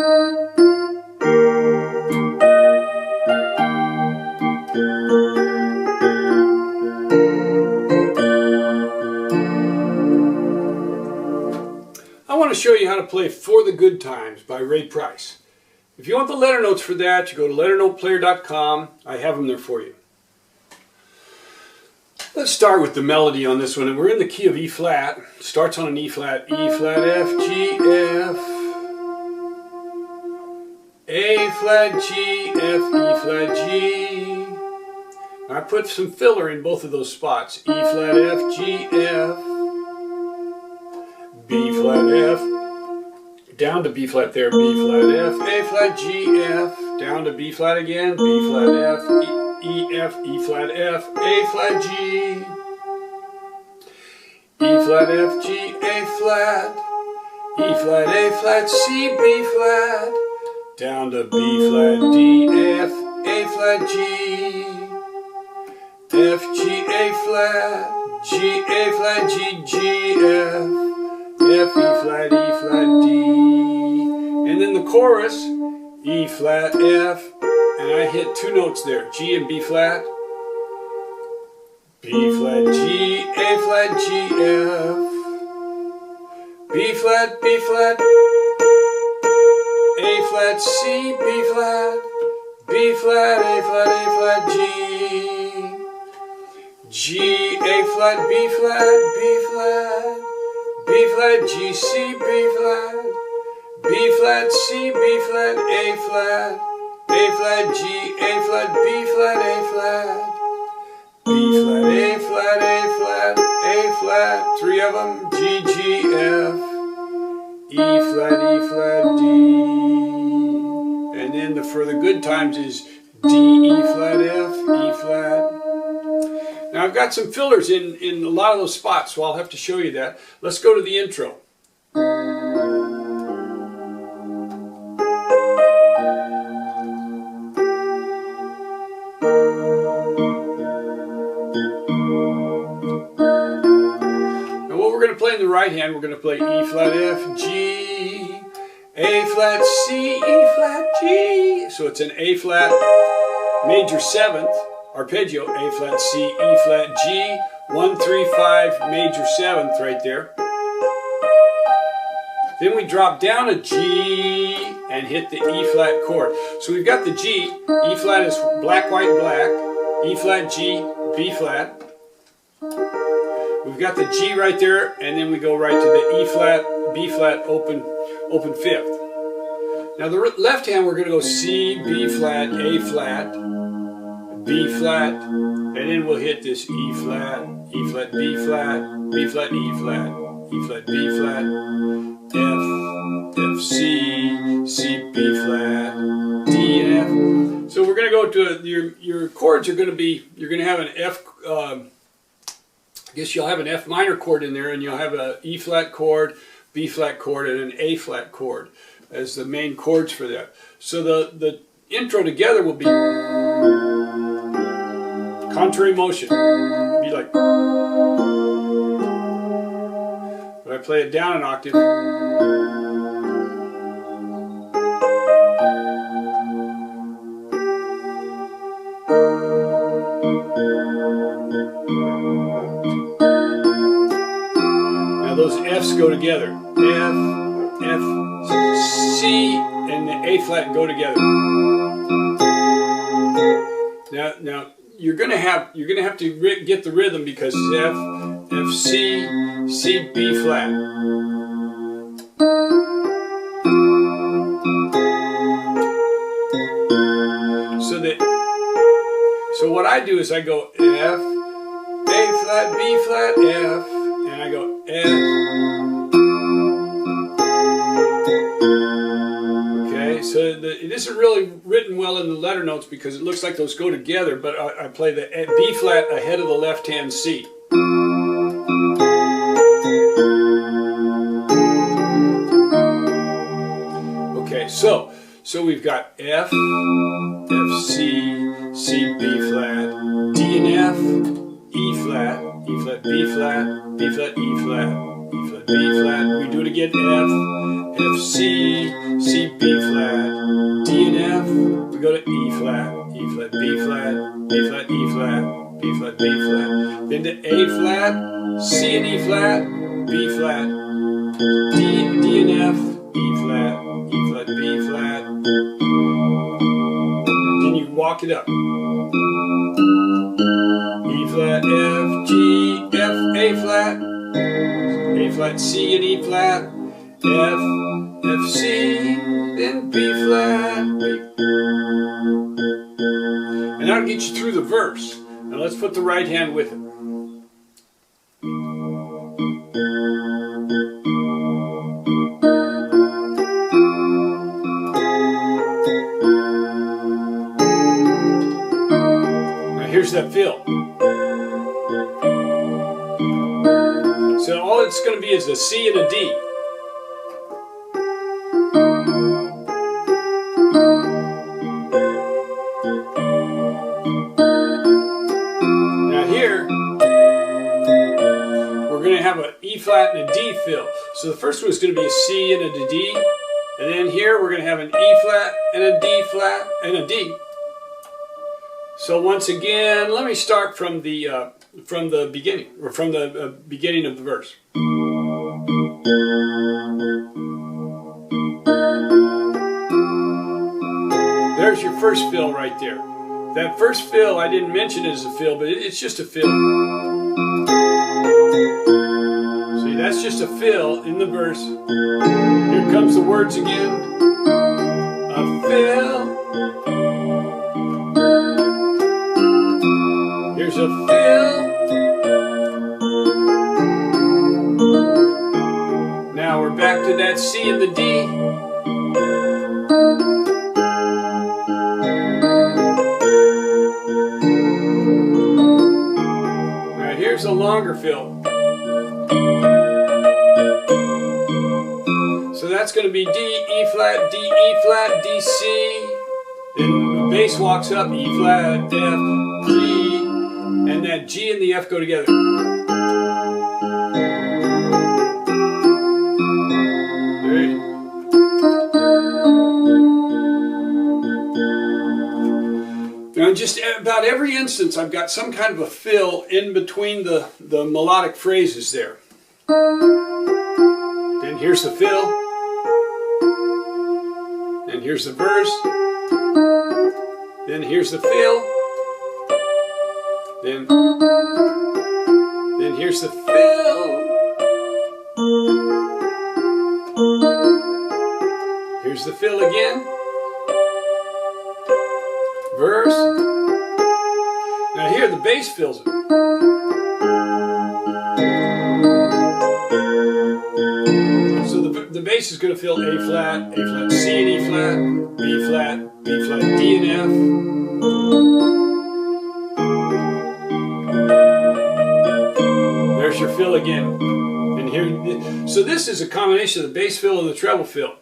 I want to show you how to play For the Good Times by Ray Price. If you want the letter notes for that, you go to LetterNotePlayer.com. I have them there for you. Let's start with the melody on this one. And we're in the key of E flat. Starts on an E flat, F, G, F, A flat, G, F, E flat, G. I put some filler in both of those spots. E flat, F, G, F, B flat, F, down to B flat there, B flat, F, A flat, G, F, down to B flat again, B flat, F, E, F, E flat, F, A flat, G, E flat, F, G, A flat, E flat, A flat, C, B flat, down to B flat, D, F, A flat, G, F, G, A flat, G, A flat, G, G, F, F, E flat, D. And then the chorus, E flat, F, and I hit two notes there, G and B flat, B flat, G, A flat, G, F, B flat, B flat, A flat, C, B flat, B flat, A flat, A flat, G, G, A flat, B flat, B flat, B flat, G, C, B flat, B flat, C, B flat, A flat, G, A flat, B flat, A flat, B flat, A flat, A flat, A flat, three of them, G, G, F, E flat, D. And then the For the Good Times is D, E flat, F, E flat. Now I've got some fillers in a lot of those spots, so I'll have to show you that. Let's go to the intro. Now what we're going to play in the right hand, we're going to play E flat, F, G, A flat, C, E flat, G. So it's an A flat major 7th. Arpeggio, A flat, C, E flat, G, 1, 3, 5, major 7th right there. Then we drop down a G and hit the E flat chord. So we've got the G, E flat is black, white, black, E flat, G, B flat. We've got the G right there, and then we go right to the E flat, B flat, open 5th. Now the left hand we're going to go C, B flat, A flat, B flat, and then we'll hit this E flat, B flat, B flat, E flat, B flat, F, C, B flat, D, and F. So we're going to go to your chords are going to be, you're going to have an F, I guess you'll have an F minor chord in there, and you'll have an E flat chord, B flat chord, and an A flat chord as the main chords for that. So the intro together will be contrary motion. Be like, but I play it down an octave. Now those F's go together. F, C, and the A flat go together. Now you're gonna have to get the rhythm, because F, C, B flat. So what I do is I go F, A flat, B flat, F, and I go F. Okay, so it isn't really written well in the letter notes because it looks like those go together, but I play the B flat ahead of the left hand C. Okay, so we've got F, C, B flat, D and F, E flat, B flat, B flat, E flat, E flat, B flat. We do it again, F, F, C, C, B flat, D and F. We go to E flat, B flat, B flat, E flat, B flat, B flat. Then to A flat, C and E flat, B flat, D and F, E flat, B flat. Then you walk it up. E flat, F, G, F, A flat, C and E flat, F, F, C, then B flat, B. And that'll get you through the verse. Now let's put the right hand with it. Now here's that fill. So all it's going to be is a C and a D. Now here, we're going to have an E flat and a D fill. So the first one is going to be a C and a D. And then here we're going to have an E flat and a D flat and a D. So once again, let me start from the beginning, or from the beginning of the verse. There's your first fill right there. That first fill I didn't mention as a fill, but it's just a fill. See, that's just a fill in the verse. Here comes the words again. A fill. Here's a fill. Now we're back to that C and the D. Alright, here's a longer fill. So that's going to be D, E flat, D, E flat, D, C. Then the bass walks up, E flat, F, G. And that G and the F go together. Right. Now in just about every instance I've got some kind of a fill in between the melodic phrases there. Then here's the fill. Then here's the verse. Then here's the fill. Then here's the fill. Here's the fill again. Verse. Now here the bass fills it. So the bass is going to fill A flat, C and E flat, B flat, D and F. There's your fill again. And here, so this is a combination of the bass fill and the treble fill.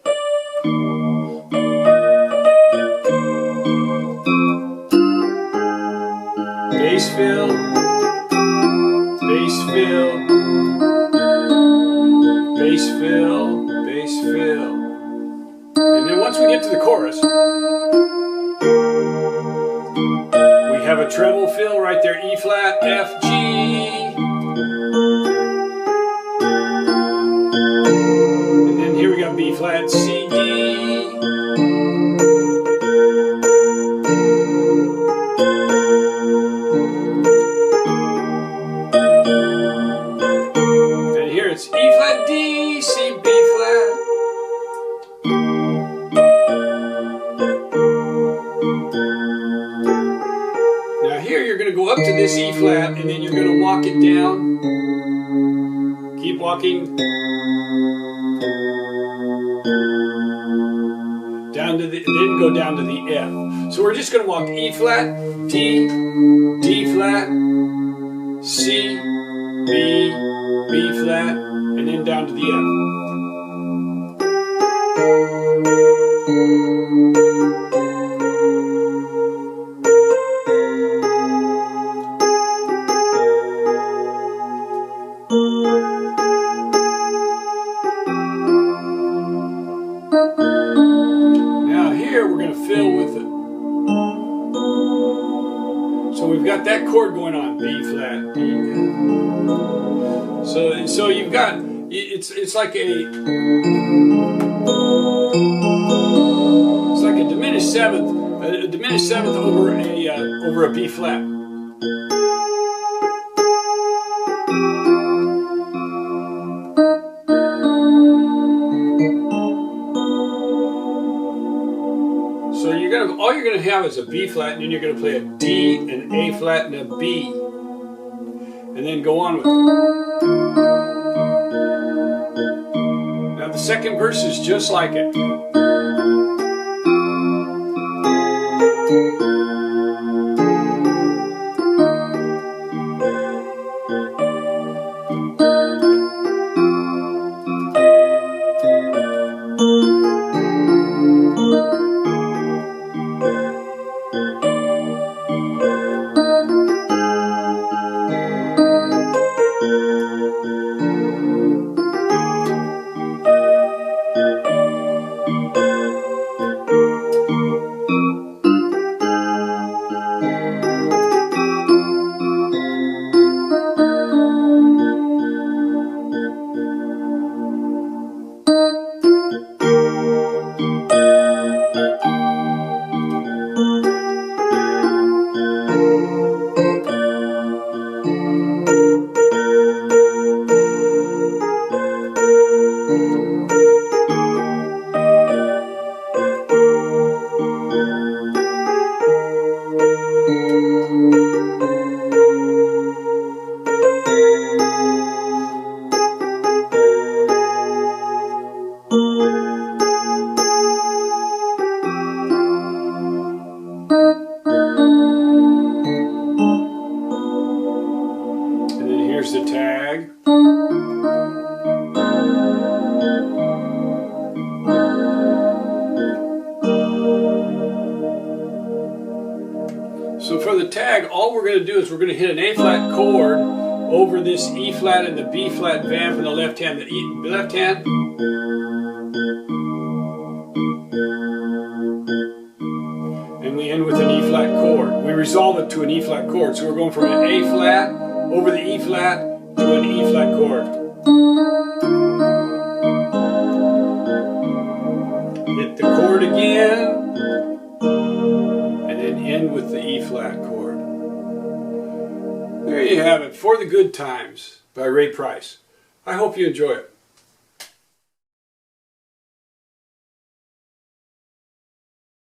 Bass fill, bass fill, bass fill, bass fill. And then once we get to the chorus, we have a treble fill right there, E flat, F, G. And then here we got B flat, C, D. And here it's E flat, D, C, B flat. Now here you're going to go up to this E flat and then you're going to walk it down. Keep walking down to the, then go down to the F. So we're just going to walk E flat, D, D flat, C, B, B flat, and then down to the F. we've got that chord going on, B flat, D. So you've got, it's like a diminished seventh over a B flat. So all you're gonna have is a B flat, and then you're gonna play a D, an A flat, and a B, and then go on with it. Now the second verse is just like it. Here's the tag. So for the tag, all we're going to do is we're going to hit an A flat chord over this E flat and the B flat vamp in the left hand. The left hand. And we end with an E flat chord. We resolve it to an E flat chord. So we're going from an A flat over the E flat to an E flat chord. Hit the chord again, and then end with the E flat chord. There you have it, For the Good Times by Ray Price. I hope you enjoy it.